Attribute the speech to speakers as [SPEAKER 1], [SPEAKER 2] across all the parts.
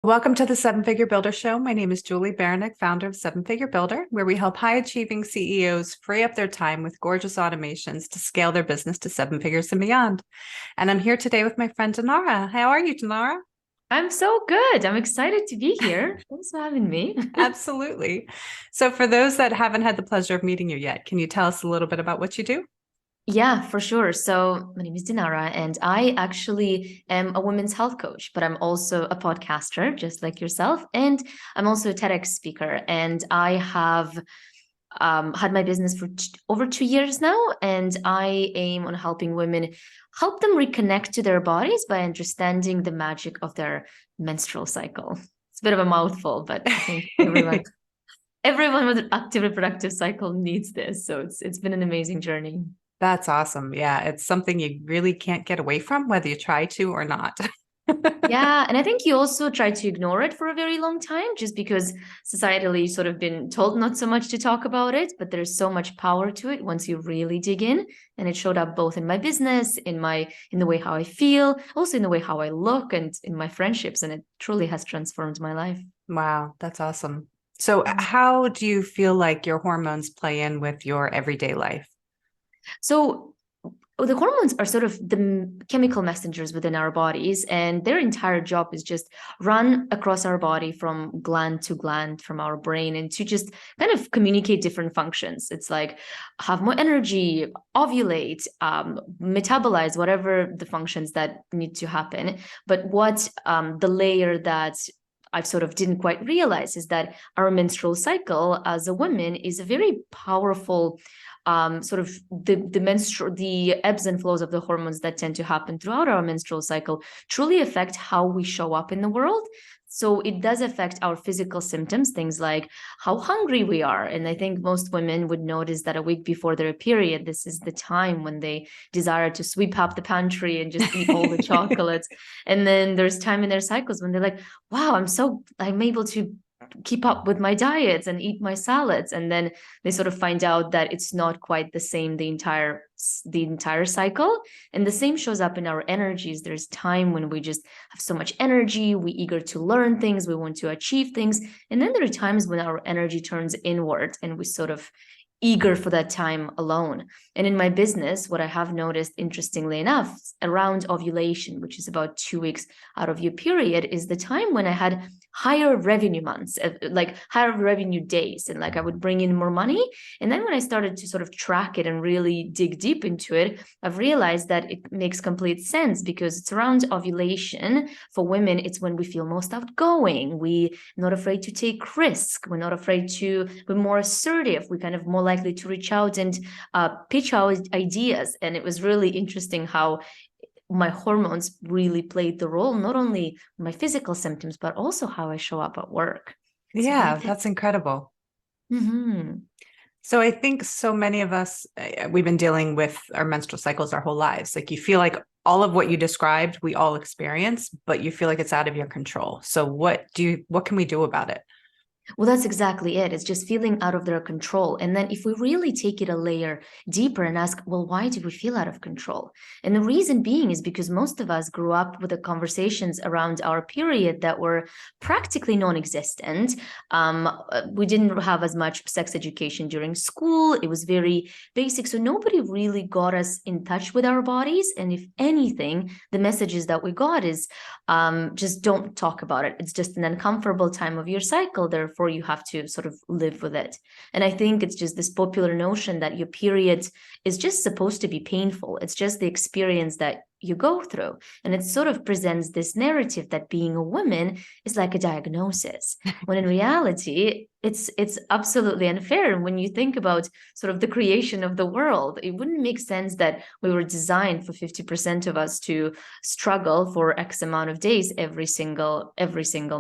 [SPEAKER 1] Welcome to the Seven Figure Builder Show. My name is Julie Baranek, founder of Seven Figure Builder, where we help high achieving CEOs free up their time with gorgeous automations to scale their business to seven figures and beyond. And I'm here today with my friend Dinara. How are you, Dinara?
[SPEAKER 2] I'm so good. I'm excited to be here. Thanks for having me.
[SPEAKER 1] Absolutely. So, for those that haven't had the pleasure of meeting you yet, can you tell us a little bit about what you do?
[SPEAKER 2] Yeah, for sure. So, my name is Dinara, and I actually am a women's health coach, but I'm also a podcaster, just like yourself. And I'm also a TEDx speaker. And I have had my business for over 2 years now. And I aim on helping women help them reconnect to their bodies by understanding the magic of their menstrual cycle. It's a bit of a mouthful, but I think everyone with an active reproductive cycle needs this. So it's been an amazing journey.
[SPEAKER 1] That's awesome. Yeah, it's something you really can't get away from, whether you try to or not.
[SPEAKER 2] Yeah, and I think you also try to ignore it for a very long time just because societally sort of been told not so much to talk about it, but there's so much power to it once you really dig in. And it showed up both in my business, in the way how I feel, also in the way how I look and in my friendships, and it truly has transformed my life.
[SPEAKER 1] Wow, that's awesome. So, how do you feel like your hormones play in with your everyday life?
[SPEAKER 2] So the hormones are sort of the chemical messengers within our bodies, and their entire job is just run across our body from gland to gland from our brain and to just kind of communicate different functions. It's like have more energy, ovulate, metabolize, whatever the functions that need to happen. But what the layer that I sort of didn't quite realize is that our menstrual cycle as a woman is a very powerful sort of the ebbs and flows of the hormones that tend to happen throughout our menstrual cycle truly affect how we show up in the world. So it does affect our physical symptoms, things like how hungry we are. And I think most women would notice that a week before their period, this is the time when they desire to sweep up the pantry and just eat all the chocolates. And then there's time in their cycles when they're like, wow, I'm able to keep up with my diets and eat my salads, and then they sort of find out that it's not quite the same the entire cycle. And the same shows up in our energies. There's time when we just have so much energy, we eager to learn things, we want to achieve things, and then there are times when our energy turns inward and we sort of eager for that time alone. And in my business, what I have noticed, interestingly enough, around ovulation, which is about 2 weeks out of your period, is the time when I had higher revenue months, like higher revenue days, and like I would bring in more money. And then when I started to sort of track it and really dig deep into it, I've realized that it makes complete sense because it's around ovulation. For women, it's when we feel most outgoing. We're not afraid to take risk. We're not afraid to be more assertive. We're kind of more likely to reach out and pitch our ideas. And it was really interesting how my hormones really played the role, not only my physical symptoms, but also how I show up at work. So what do you
[SPEAKER 1] Yeah,
[SPEAKER 2] think?
[SPEAKER 1] that's incredible.
[SPEAKER 2] Mm-hmm.
[SPEAKER 1] So I think so many of us, we've been dealing with our menstrual cycles our whole lives. Like you feel like all of what you described, we all experience, but you feel like it's out of your control. So what can we do about it?
[SPEAKER 2] Well, that's exactly it. It's just feeling out of their control. And then if we really take it a layer deeper and ask, well, why do we feel out of control? And the reason being is because most of us grew up with the conversations around our period that were practically non-existent. We didn't have as much sex education during school. It was very basic. So nobody really got us in touch with our bodies. And if anything, the messages that we got is just don't talk about it. It's just an uncomfortable time of your cycle. Therefore, you have to sort of live with it. And I think it's just this popular notion that your period is just supposed to be painful. It's just the experience that you go through. And it sort of presents this narrative that being a woman is like a diagnosis, when in reality, it's absolutely unfair. And when you think about sort of the creation of the world, it wouldn't make sense that we were designed for 50% of us to struggle for X amount of days every single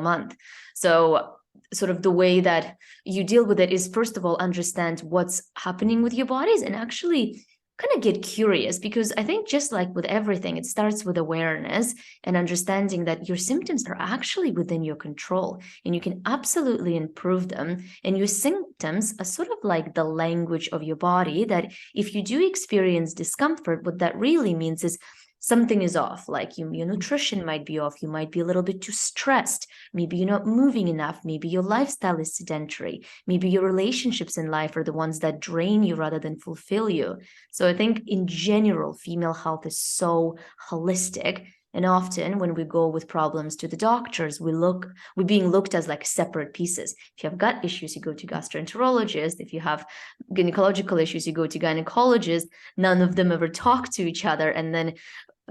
[SPEAKER 2] month. So sort of the way that you deal with it is, first of all, understand what's happening with your bodies and actually kind of get curious, because I think just like with everything, it starts with awareness and understanding that your symptoms are actually within your control and you can absolutely improve them. And your symptoms are sort of like the language of your body, that if you do experience discomfort, what that really means is something is off, like your nutrition might be off, you might be a little bit too stressed, maybe you're not moving enough, maybe your lifestyle is sedentary, maybe your relationships in life are the ones that drain you rather than fulfill you. So I think in general, female health is so holistic. And often when we go with problems to the doctors, we're being looked as like separate pieces. If you have gut issues, you go to gastroenterologist. If you have gynecological issues, you go to gynecologist. None of them ever talk to each other. And then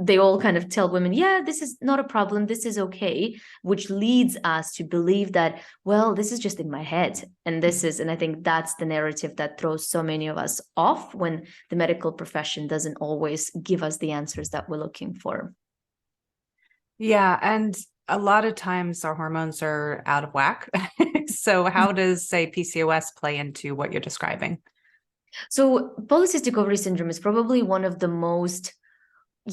[SPEAKER 2] they all kind of tell women, yeah, this is not a problem, this is okay, which leads us to believe that, well, this is just in my head. And I think that's the narrative that throws so many of us off when the medical profession doesn't always give us the answers that we're looking for.
[SPEAKER 1] Yeah. And a lot of times our hormones are out of whack. So how does, say, PCOS play into what you're describing?
[SPEAKER 2] So polycystic ovary syndrome is probably one of the most,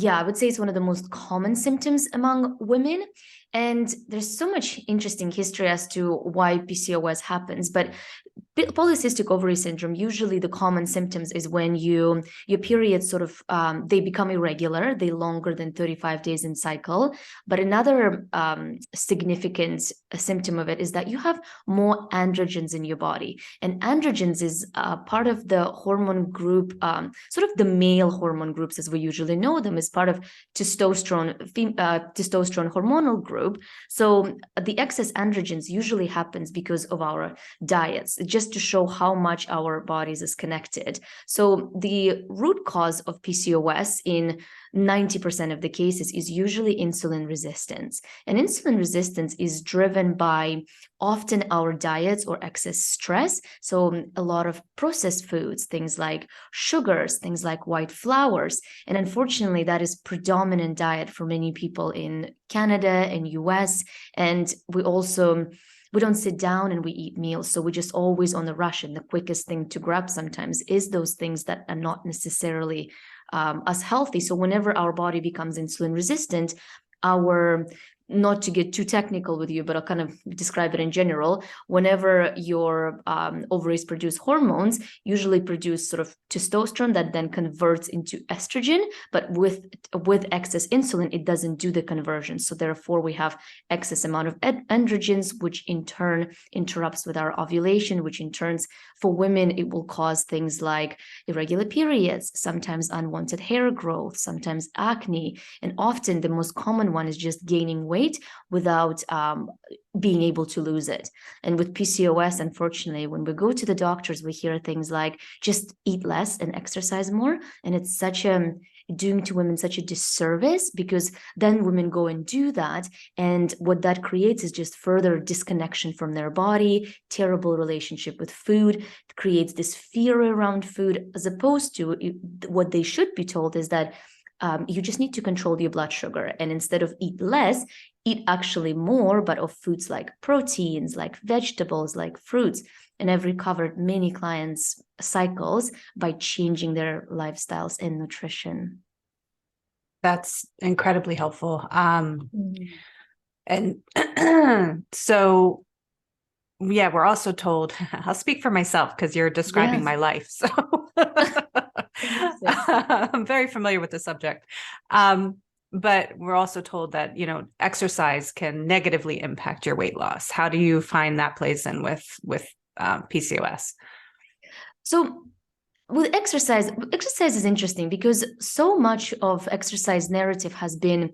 [SPEAKER 2] I would say it's one of the most common symptoms among women. And there's so much interesting history as to why PCOS happens. But polycystic ovary syndrome, usually the common symptoms is when your periods sort of, they become irregular, they longer than 35 days in cycle. But another significant symptom of it is that you have more androgens in your body. And androgens is part of the hormone group, sort of the male hormone groups as we usually know them, is part of testosterone hormonal group. So the excess androgens usually happens because of our diets, just to show how much our bodies is connected. So the root cause of PCOS in 90% of the cases is usually insulin resistance. And insulin resistance is driven by often our diets or excess stress. So a lot of processed foods, things like sugars, things like white flours. And unfortunately, that is predominant diet for many people in Canada and US. And we don't sit down and we eat meals. So we're just always on the rush. And the quickest thing to grab sometimes is those things that are not necessarily as healthy. So whenever our body becomes insulin resistant, not to get too technical with you, but I'll kind of describe it in general. Whenever your ovaries produce hormones, usually produce sort of testosterone that then converts into estrogen, but with excess insulin, it doesn't do the conversion. So therefore, we have excess amount of androgens, which in turn interrupts with our ovulation, which in turns for women, it will cause things like irregular periods, sometimes unwanted hair growth, sometimes acne, and often the most common one is just gaining weight without being able to lose it. And with PCOS, unfortunately, when we go to the doctors, we hear things like just eat less and exercise more. And it's doing to women such a disservice, because then women go and do that. And what that creates is just further disconnection from their body, terrible relationship with food. It creates this fear around food, as opposed to what they should be told is that you just need to control your blood sugar. And instead of eat less, eat actually more, but of foods like proteins, like vegetables, like fruits. And I've recovered many clients' cycles by changing their lifestyles and nutrition.
[SPEAKER 1] That's incredibly helpful. And so, yeah, we're also told, I'll speak for myself because you're describing my life. So I'm very familiar with the subject. But we're also told that, exercise can negatively impact your weight loss. How do you find that plays in with PCOS?
[SPEAKER 2] So with exercise is interesting because so much of exercise narrative has been,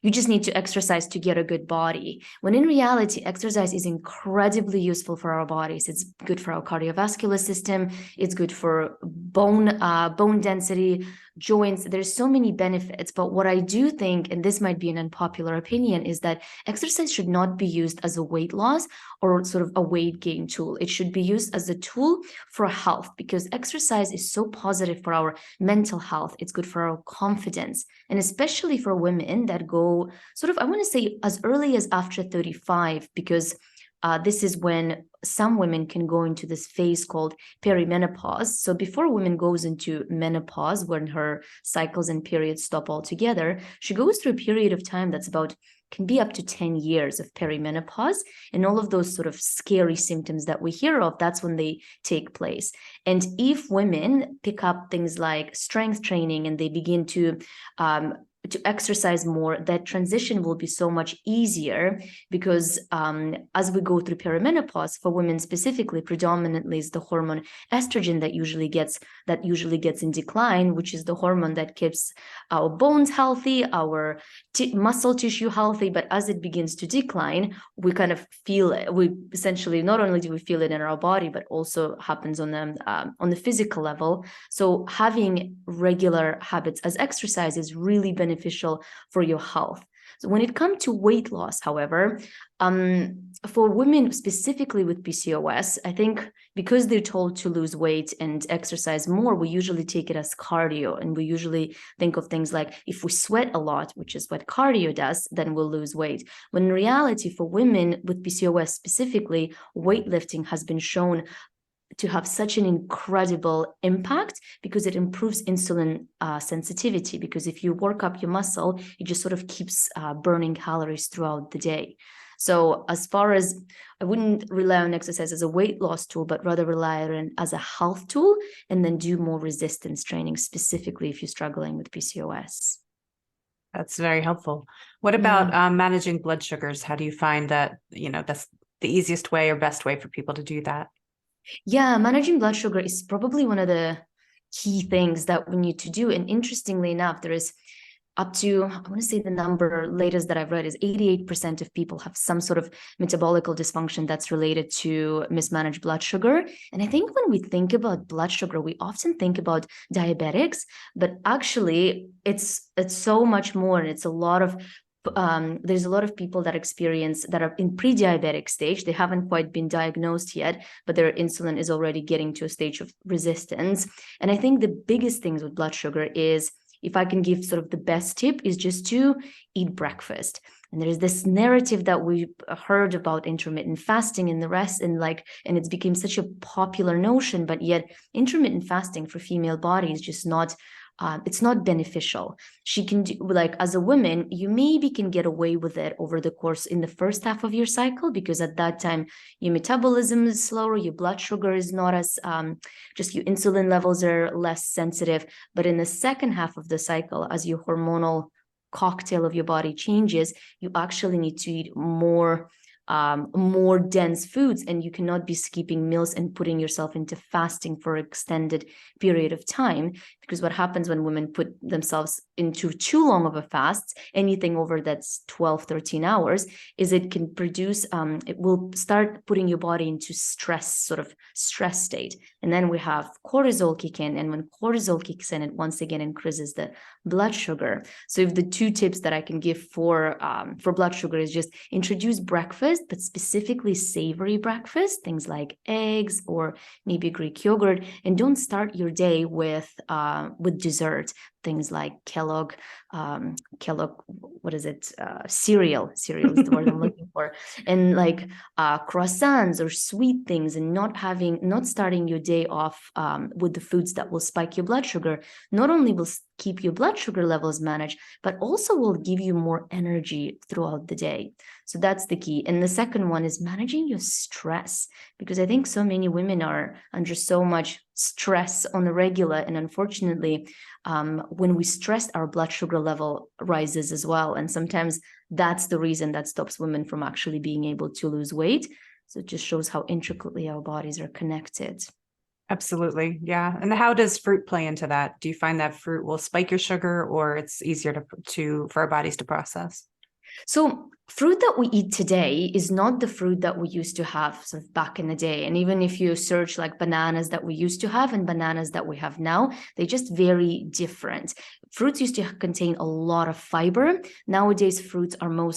[SPEAKER 2] you just need to exercise to get a good body. When in reality, exercise is incredibly useful for our bodies. It's good for our cardiovascular system. It's good for bone density, joints. There's so many benefits. But what I do think, and this might be an unpopular opinion, is that exercise should not be used as a weight loss or sort of a weight gain tool. It should be used as a tool for health, because exercise is so positive for our mental health. It's good for our confidence. And especially for women that go sort of, I want to say, as early as after 35, because this is when some women can go into this phase called perimenopause. So before a woman goes into menopause, when her cycles and periods stop altogether, she goes through a period of time that's can be up to 10 years of perimenopause. And all of those sort of scary symptoms that we hear of, that's when they take place. And if women pick up things like strength training and they begin to to exercise more, that transition will be so much easier, because as we go through perimenopause, for women specifically, predominantly is the hormone estrogen that usually gets in decline, which is the hormone that keeps our bones healthy, our muscle tissue healthy. But as it begins to decline, we kind of feel it. We essentially, not only do we feel it in our body, but also happens on the physical level. So having regular habits as exercise is really beneficial for your health. So when it comes to weight loss, however, for women specifically with PCOS, I think because they're told to lose weight and exercise more, we usually take it as cardio. And we usually think of things like, if we sweat a lot, which is what cardio does, then we'll lose weight. When in reality, for women with PCOS specifically, weightlifting has been shown to have such an incredible impact, because it improves insulin sensitivity. Because if you work up your muscle, it just sort of keeps burning calories throughout the day. So as far as, I wouldn't rely on exercise as a weight loss tool, but rather rely on it as a health tool, and then do more resistance training, specifically if you're struggling with PCOS.
[SPEAKER 1] That's very helpful. What about managing blood sugars? How do you find that, that's the easiest way or best way for people to do that?
[SPEAKER 2] Yeah, managing blood sugar is probably one of the key things that we need to do. And interestingly enough, there is up to, I want to say the number latest that I've read is 88% of people have some sort of metabolical dysfunction that's related to mismanaged blood sugar. And I think when we think about blood sugar, we often think about diabetics, but actually it's so much more. And it's a lot of there's a lot of people that are in pre-diabetic stage. They haven't quite been diagnosed yet, but their insulin is already getting to a stage of resistance. And I think the biggest things with blood sugar is, if I can give sort of the best tip, is just to eat breakfast. And there's this narrative that we heard about intermittent fasting and the rest, and it's become such a popular notion, but yet intermittent fasting for female body is just not, it's not beneficial. She can do, as a woman, you maybe can get away with it over the course in the first half of your cycle, because at that time your metabolism is slower, your blood sugar is not as, just your insulin levels are less sensitive. But in the second half of the cycle, as your hormonal cocktail of your body changes, you actually need to eat more dense foods, and you cannot be skipping meals and putting yourself into fasting for an extended period of time. Because what happens when women put themselves into too long of a fast, anything over that's 12, 13 hours, is it can produce, it will start putting your body into stress state. And then we have cortisol kick in. And when cortisol kicks in, it once again increases the blood sugar. So if the two tips that I can give for blood sugar is just introduce breakfast, but specifically savory breakfast, things like eggs or maybe Greek yogurt, and don't start your day with dessert, things like Kellogg, what is it? Cereal is the word I'm looking for. And croissants or sweet things, and not starting your day off with the foods that will spike your blood sugar, not only will keep your blood sugar levels managed, but also will give you more energy throughout the day. So that's the key. And the second one is managing your stress, because I think so many women are under so much stress on the regular. And unfortunately, when we stress, our blood sugar level rises as well. And sometimes that's the reason that stops women from actually being able to lose weight. So it just shows how intricately our bodies are connected.
[SPEAKER 1] Absolutely. Yeah. And how does fruit play into that? Do you find that fruit will spike your sugar, or it's easier for our bodies to process?
[SPEAKER 2] So fruit that we eat today is not the fruit that we used to have sort of back in the day. And even if you search bananas that we used to have and bananas that we have now, they're just very different. Fruits used to contain a lot of fiber. Nowadays, fruits are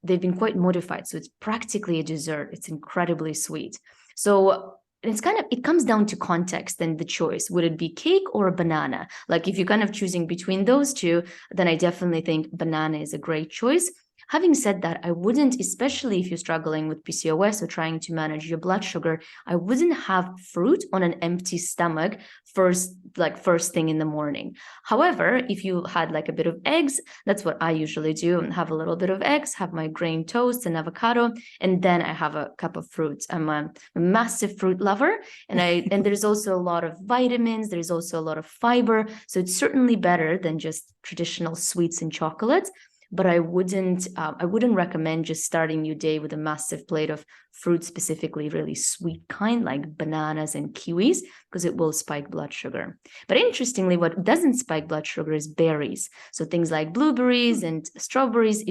[SPEAKER 2] they've been quite modified. So it's practically a dessert. It's incredibly sweet. So it comes down to context and the choice. Would it be cake or a banana? If you're kind of choosing between those two, then I definitely think banana is a great choice. Having said that, I wouldn't, especially if you're struggling with PCOS or trying to manage your blood sugar, I wouldn't have fruit on an empty stomach first thing in the morning. However, if you had like a bit of eggs, that's what I usually do. Have a little bit of eggs, have my grain toast and avocado, and then I have a cup of fruit. I'm a massive fruit lover, and there's also a lot of vitamins. There's also a lot of fiber, so it's certainly better than just traditional sweets and chocolates. But I wouldn't recommend just starting your day with a massive plate of fruit, specifically really sweet kind like bananas and kiwis, because it will spike blood sugar. But interestingly, what doesn't spike blood sugar is berries. So things like blueberries and strawberries,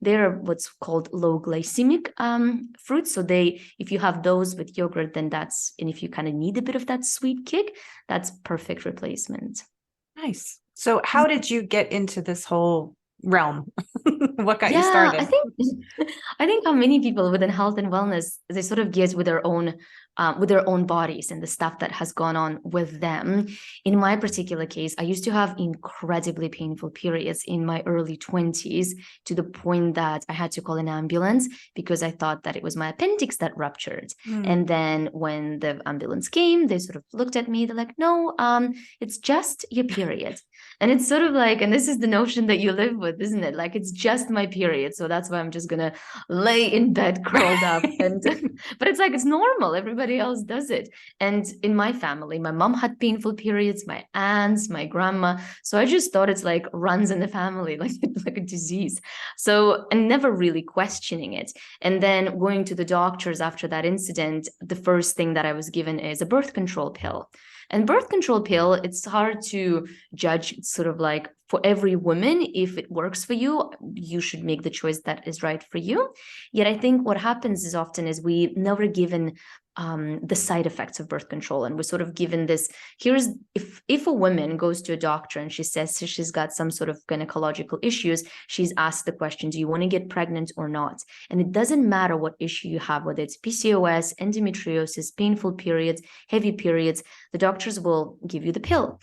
[SPEAKER 2] they're what's called low glycemic fruits. So if you have those with yogurt, and if you kind of need a bit of that sweet kick, that's perfect replacement.
[SPEAKER 1] Nice. So how did you get into this whole realm? What got you
[SPEAKER 2] Yeah,
[SPEAKER 1] started?
[SPEAKER 2] I think how many people within health and wellness, they sort of get with their own bodies and the stuff that has gone on with them. In my particular case, I used to have incredibly painful periods in my early 20s, to the point that I had to call an ambulance because I thought that it was my appendix that ruptured. And then when the ambulance came, they sort of looked at me, they're like, no, it's just your period. And it's sort of like, and this is the notion that you live with, isn't it? Like, it's just my period. So that's why I'm just going to lay in bed curled up. But it's like, it's normal. Everybody else does it. And in my family, my mom had painful periods, my aunts, my grandma. So I just thought it's like runs in the family, like a disease. So, and never really questioning it. And then going to the doctors after that incident, the first thing that I was given is a birth control pill. And birth control pill, it's hard to judge. It's sort of like, for every woman, if it works for you, you should make the choice that is right for you. Yet I think what happens is often is we never given the side effects of birth control, and we're sort of given this. Here's if a woman goes to a doctor and she says she's got some sort of gynecological issues, she's asked the question, do you want to get pregnant or not? And it doesn't matter what issue you have, whether it's PCOS, endometriosis, painful periods, heavy periods, the doctors will give you the pill.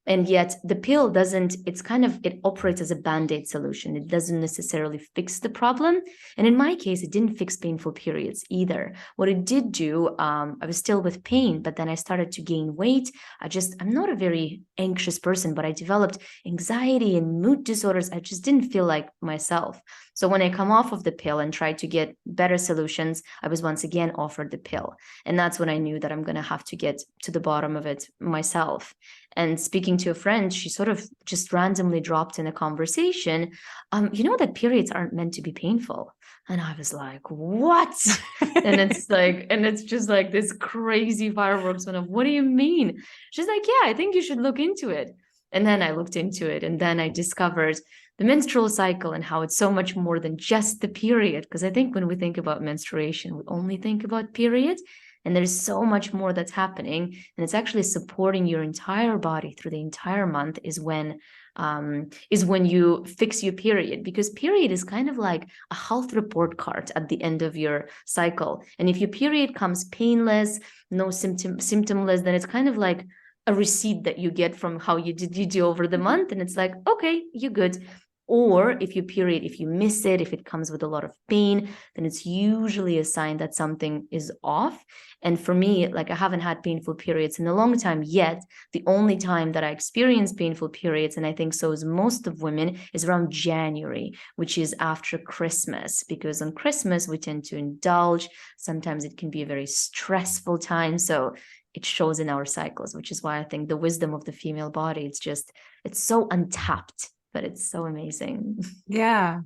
[SPEAKER 2] And yet the pill it operates as a Band-Aid solution. It doesn't necessarily fix the problem. And in my case, it didn't fix painful periods either. What it did do, I was still with pain, but then I started to gain weight. I'm not a very anxious person, but I developed anxiety and mood disorders. I just didn't feel like myself. So when I come off of the pill and try to get better solutions, I was once again offered the pill. And that's when I knew that I'm going to have to get to the bottom of it myself. And speaking to a friend, she sort of just randomly dropped in a conversation, that periods aren't meant to be painful. And I was like, what? And it's just like this crazy fireworks one of, what do you mean? She's like, yeah, I think you should look into it. And then I looked into it, and then I discovered the menstrual cycle and how it's so much more than just the period. Because I think when we think about menstruation, we only think about periods. And there's so much more that's happening. And it's actually supporting your entire body through the entire month is when you fix your period, because period is kind of like a health report card at the end of your cycle. And if your period comes painless, no symptomless, then it's kind of like a receipt that you get from how you do over the month. And it's like, okay, you're good. Or if you miss it, if it comes with a lot of pain, then it's usually a sign that something is off. And for me, like, I haven't had painful periods in a long time yet. The only time that I experience painful periods, and I think so is most of women, is around January, which is after Christmas, because on Christmas we tend to indulge. Sometimes it can be a very stressful time. So it shows in our cycles, which is why I think the wisdom of the female body, it's so untapped, but it's so amazing.
[SPEAKER 1] Yeah,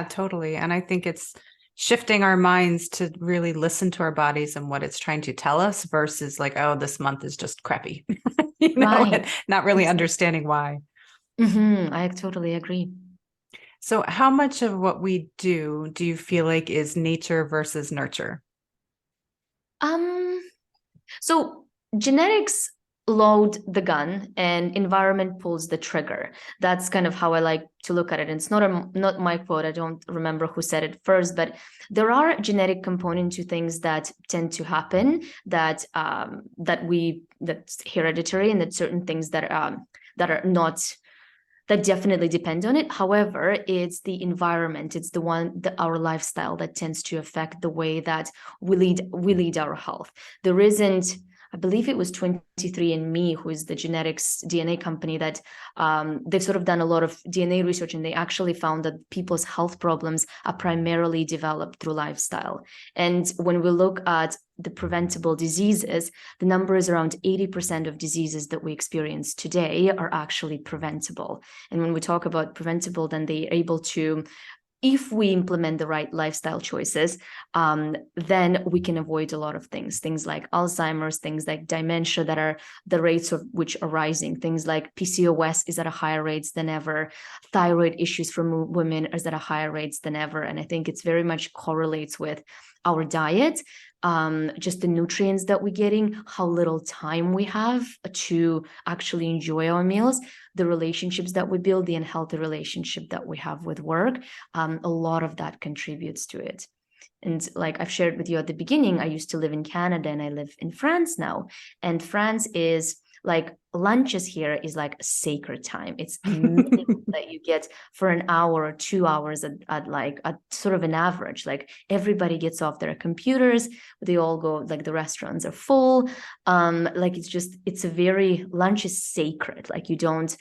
[SPEAKER 1] totally. And I think it's shifting our minds to really listen to our bodies and what it's trying to tell us versus like, oh, this month is just crappy,
[SPEAKER 2] Right.
[SPEAKER 1] not really understanding why.
[SPEAKER 2] I totally agree.
[SPEAKER 1] So how much of what we do you feel like is nature versus nurture?
[SPEAKER 2] So genetics load the gun and environment pulls the trigger. That's kind of how I like to look at it. And it's not my quote. I don't remember who said it first, but there are genetic components to things that tend to happen that's hereditary, and that certain things that are not that definitely depend on it. However, it's the environment, it's our lifestyle that tends to affect the way that we lead our health. There isn't, I believe it was 23andMe, who is the genetics DNA company, that they've sort of done a lot of DNA research, and they actually found that people's health problems are primarily developed through lifestyle. And when we look at the preventable diseases, the number is around 80% of diseases that we experience today are actually preventable. And when we talk about preventable, then they're able to, if we implement the right lifestyle choices, then we can avoid a lot of things like Alzheimer's, things like dementia that are the rates of which are rising, things like PCOS is at a higher rates than ever, thyroid issues from women is at a higher rates than ever. And I think it's very much correlates with our diet, just the nutrients that we're getting, how little time we have to actually enjoy our meals, the relationships that we build, the unhealthy relationship that we have with work. A lot of that contributes to it. And like I've shared with you at the beginning, I used to live in Canada and I live in France now. And France is like, lunches here is like a sacred time. It's a minimum that you get for an hour or 2 hours at sort of an average. Like everybody gets off their computers, they all go, like the restaurants are full. Like it's a very, lunch is sacred. Like you don't,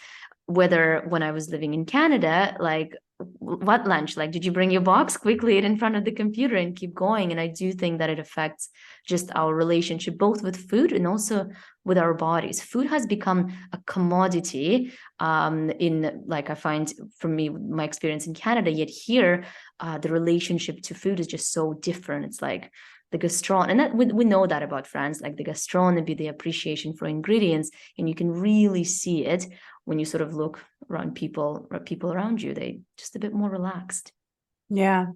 [SPEAKER 2] whether when I was living in Canada, like what lunch, like did you bring your box, quickly eat in front of the computer and keep going? And I do think that it affects just our relationship both with food and also with our bodies. Food has become a commodity, in, like, I find, for me, my experience in Canada, yet here the relationship to food is just so different. It's like the gastronomy, and that we know that about France, like the gastronomy, the appreciation for ingredients, and you can really see it when you sort of look around people around you. They just a bit more relaxed.
[SPEAKER 1] Yeah.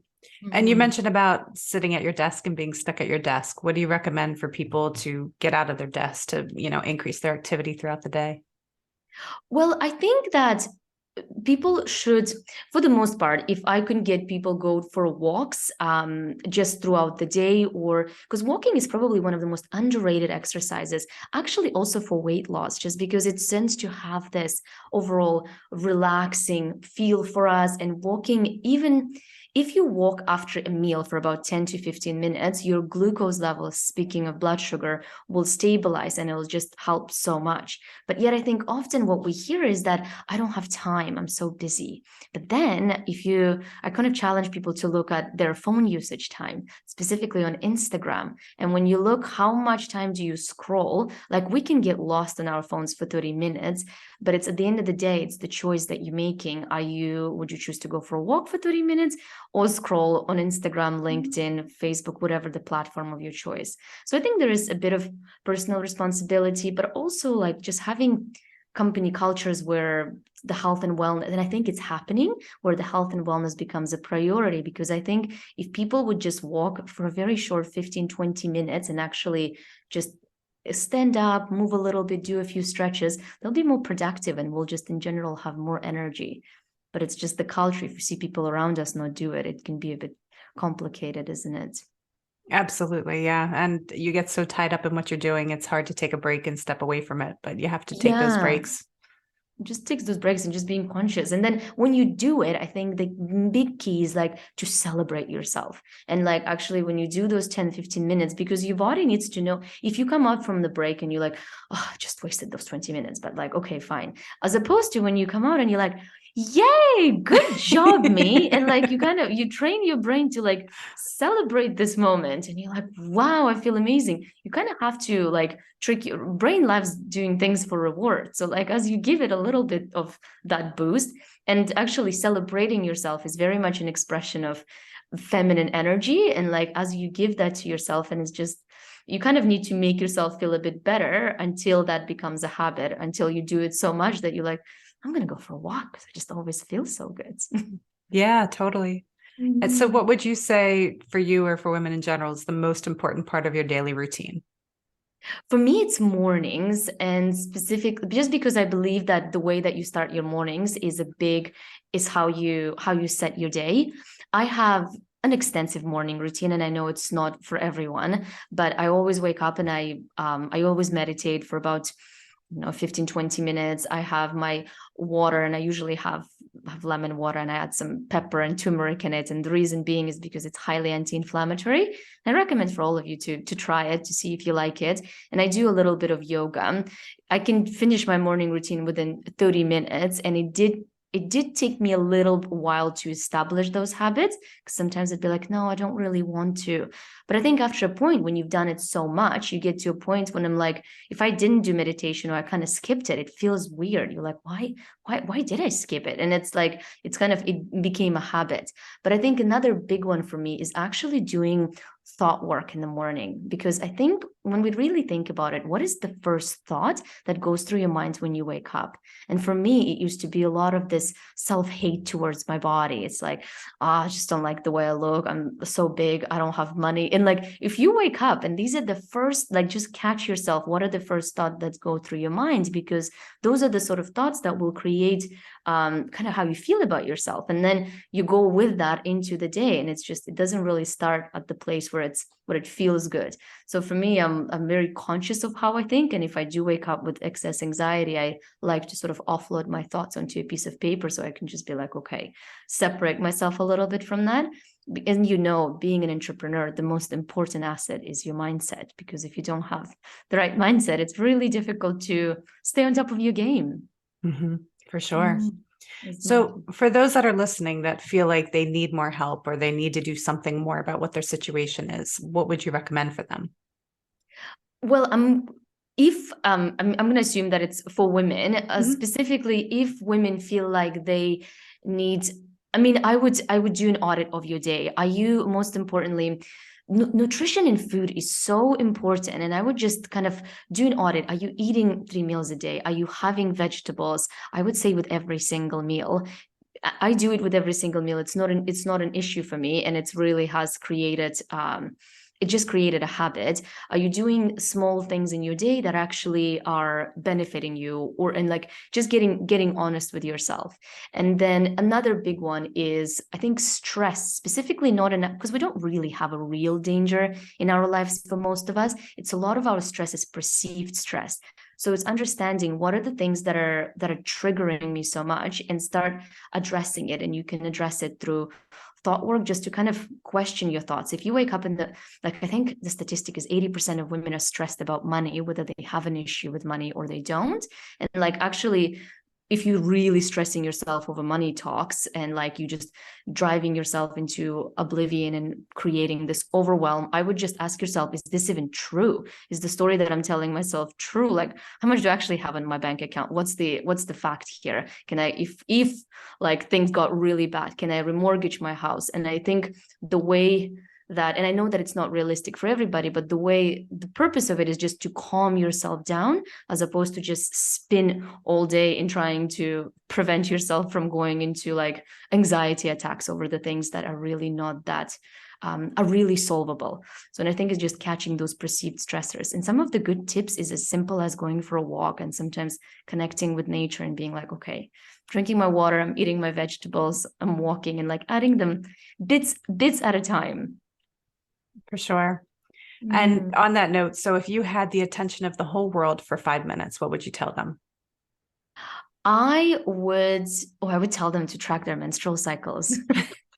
[SPEAKER 1] And you mentioned about sitting at your desk and being stuck at your desk. What do you recommend for people to get out of their desk to, increase their activity throughout the day?
[SPEAKER 2] Well, I think that people should, for the most part, if I can get people go for walks just throughout the day, or because walking is probably one of the most underrated exercises, actually also for weight loss, just because it tends to have this overall relaxing feel for us. And walking, even if you walk after a meal for about 10 to 15 minutes, your glucose levels, speaking of blood sugar, will stabilize and it will just help so much. But yet I think often what we hear is that I don't have time, I'm so busy. But then I kind of challenge people to look at their phone usage time, specifically on Instagram. And when you look how much time do you scroll, like we can get lost on our phones for 30 minutes, but it's at the end of the day, it's the choice that you're making. Would you choose to go for a walk for 30 minutes or scroll on Instagram, LinkedIn, Facebook, whatever the platform of your choice? So I think there is a bit of personal responsibility, but also like just having company cultures where the health and wellness, and I think it's happening, where the health and wellness becomes a priority. Because I think if people would just walk for a very short 15, 20 minutes and actually just stand up, move a little bit, do a few stretches, they'll be more productive and we'll just in general have more energy. But it's just the culture. If you see people around us not do it, it can be a bit complicated, isn't it?
[SPEAKER 1] Absolutely. Yeah. And you get so tied up in what you're doing, it's hard to take a break and step away from it, but you have to take those breaks.
[SPEAKER 2] Just takes those breaks and just being conscious. And then when you do it, I think the big key is like to celebrate yourself. And like actually when you do those 10, 15 minutes, because your body needs to know, if you come out from the break and you're like, oh, I just wasted those 20 minutes, but like, okay, fine. As opposed to when you come out and you're like, yay, good job, me. And like you train your brain to like celebrate this moment. And you're like, wow, I feel amazing. You kind of have to like trick your brain, loves doing things for reward. So like as you give it a little bit of that boost, and actually celebrating yourself is very much an expression of feminine energy. And like as you give that to yourself, and it's just, you kind of need to make yourself feel a bit better until that becomes a habit, until you do it so much that you're like, I'm going to go for a walk because I just always feel so good.
[SPEAKER 1] Yeah, totally. And so what would you say for you or for women in general is the most important part of your daily routine?
[SPEAKER 2] For me, it's mornings, and specifically just because I believe that the way that you start your mornings is how you set your day. I have an extensive morning routine, and I know it's not for everyone, but I always wake up and I always meditate for about 15, 20 minutes. I have my water, and I usually have lemon water, and I add some pepper and turmeric in it. And the reason being is because it's highly anti-inflammatory. I recommend for all of you to try it, to see if you like it. And I do a little bit of yoga. I can finish my morning routine within 30 minutes. And it did take me a little while to establish those habits, because sometimes I'd be like, no, I don't really want to. But I think after a point, when you've done it so much, you get to a point when I'm like, if I didn't do meditation, or I kind of skipped it, it feels weird. You're like, why did I skip it? And it's like, it became a habit. But I think another big one for me is actually doing thought work in the morning, because I think when we really think about it, what is the first thought that goes through your mind when you wake up? And for me, it used to be a lot of this self-hate towards my body. It's like, I just don't like the way I look. I'm so big. I don't have money. And like, if you wake up and these are the first, like, just catch yourself. What are the first thoughts that go through your mind? Because those are the sort of thoughts that will create kind of how you feel about yourself. And then you go with that into the day. And it's just, it doesn't really start at the place where it feels good. So for me, I'm very conscious of how I think. And if I do wake up with excess anxiety, I like to sort of offload my thoughts onto a piece of paper, so I can just be like, okay, separate myself a little bit from that. And being an entrepreneur, the most important asset is your mindset, because if you don't have the right mindset, it's really difficult to stay on top of your game.
[SPEAKER 1] Mm-hmm. For sure.
[SPEAKER 2] So
[SPEAKER 1] for those that are listening that feel like they need more help, or they need to do something more about what their situation is, what would you recommend for them?
[SPEAKER 2] Well, I'm going to assume that it's for women, specifically if women feel like they need, I would do an audit of your day. Are you, most importantly, nutrition and food is so important. And I would just kind of do an audit. Are you eating 3 meals a day? Are you having vegetables? I would say with every single meal. I do it with every single meal. It's not an issue for me. And it's really has created, it just created a habit. Are you doing small things in your day that actually are benefiting you, and like just getting honest with yourself? And then another big one is, I think, stress, specifically not enough, because we don't really have a real danger in our lives for most of us. It's a lot of our stress is perceived stress. So it's understanding what are the things that are triggering me so much, and start addressing it. And you can address it through thought work, just to kind of question your thoughts. If you wake up I think the statistic is 80% of women are stressed about money, whether they have an issue with money or they don't. And like, actually, if you're really stressing yourself over money talks, and like you just driving yourself into oblivion and creating this overwhelm, I would just ask yourself, is this even true? Is the story that I'm telling myself true? Like, how much do I actually have in my bank account? What's the fact here? Can I, if like things got really bad, can I remortgage my house? And I think the way that, and I know that it's not realistic for everybody, but the purpose of it is just to calm yourself down, as opposed to just spin all day in trying to prevent yourself from going into like anxiety attacks over the things that are really not that are really solvable. So, and I think it's just catching those perceived stressors. And some of the good tips is as simple as going for a walk, and sometimes connecting with nature and being like, okay, drinking my water, I'm eating my vegetables, I'm walking, and like adding them bits at a time.
[SPEAKER 1] For sure. And on that note, so if you had the attention of the whole world for 5 minutes, what would you tell them?
[SPEAKER 2] I would tell them to track their menstrual cycles.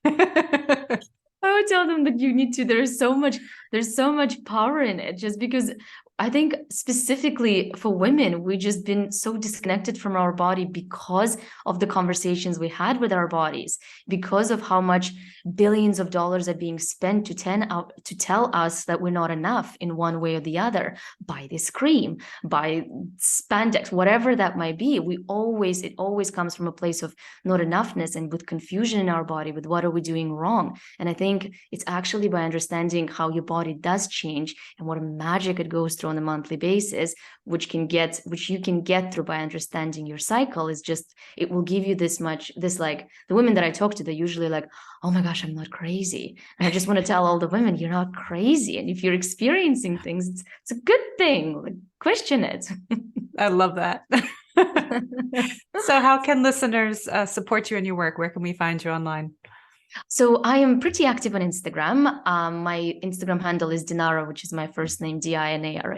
[SPEAKER 2] I would tell them that you need to, there's so much power in it, just because I think specifically for women, we've just been so disconnected from our body because of the conversations we had with our bodies, because of how much billions of dollars are being spent to tell us that we're not enough in one way or the other. Buy this cream, buy spandex, whatever that might be. It always comes from a place of not enoughness, and with confusion in our body, with what are we doing wrong. And I think it's actually by understanding how your body does change, and what a magic it goes through on a monthly basis, which you can get through by understanding your cycle, is just, it will give you this like, the women that I talk to, they're usually like, oh my gosh, I'm not crazy. And I just want to tell all the women, you're not crazy. And if you're experiencing things, it's a good thing. Like, question it.
[SPEAKER 1] I love that. So how can listeners support you in your work? Where can we find you online?
[SPEAKER 2] So I am pretty active on Instagram. My Instagram handle is Dinara, which is my first name, Dinara.mukh.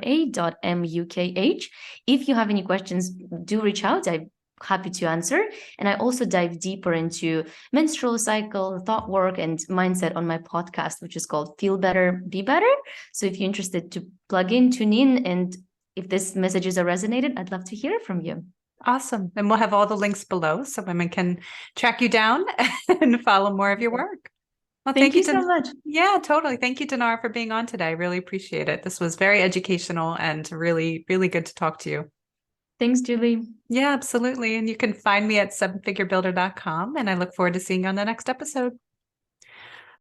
[SPEAKER 2] If you have any questions, do reach out. I'm happy to answer. And I also dive deeper into menstrual cycle, thought work, and mindset on my podcast, which is called Feel Better, Be Better. So if you're interested to plug in, tune in, and if this messages are resonated, I'd love to hear from you.
[SPEAKER 1] Awesome. And we'll have all the links below so women can track you down and follow more of your work. Well,
[SPEAKER 2] Thank you so much.
[SPEAKER 1] Yeah, totally. Thank you, Dinara, for being on today. I really appreciate it. This was very educational and really, really good to talk to you.
[SPEAKER 2] Thanks, Julie.
[SPEAKER 1] Yeah, absolutely. And you can find me at sevenfigurebuilder.com. And I look forward to seeing you on the next episode.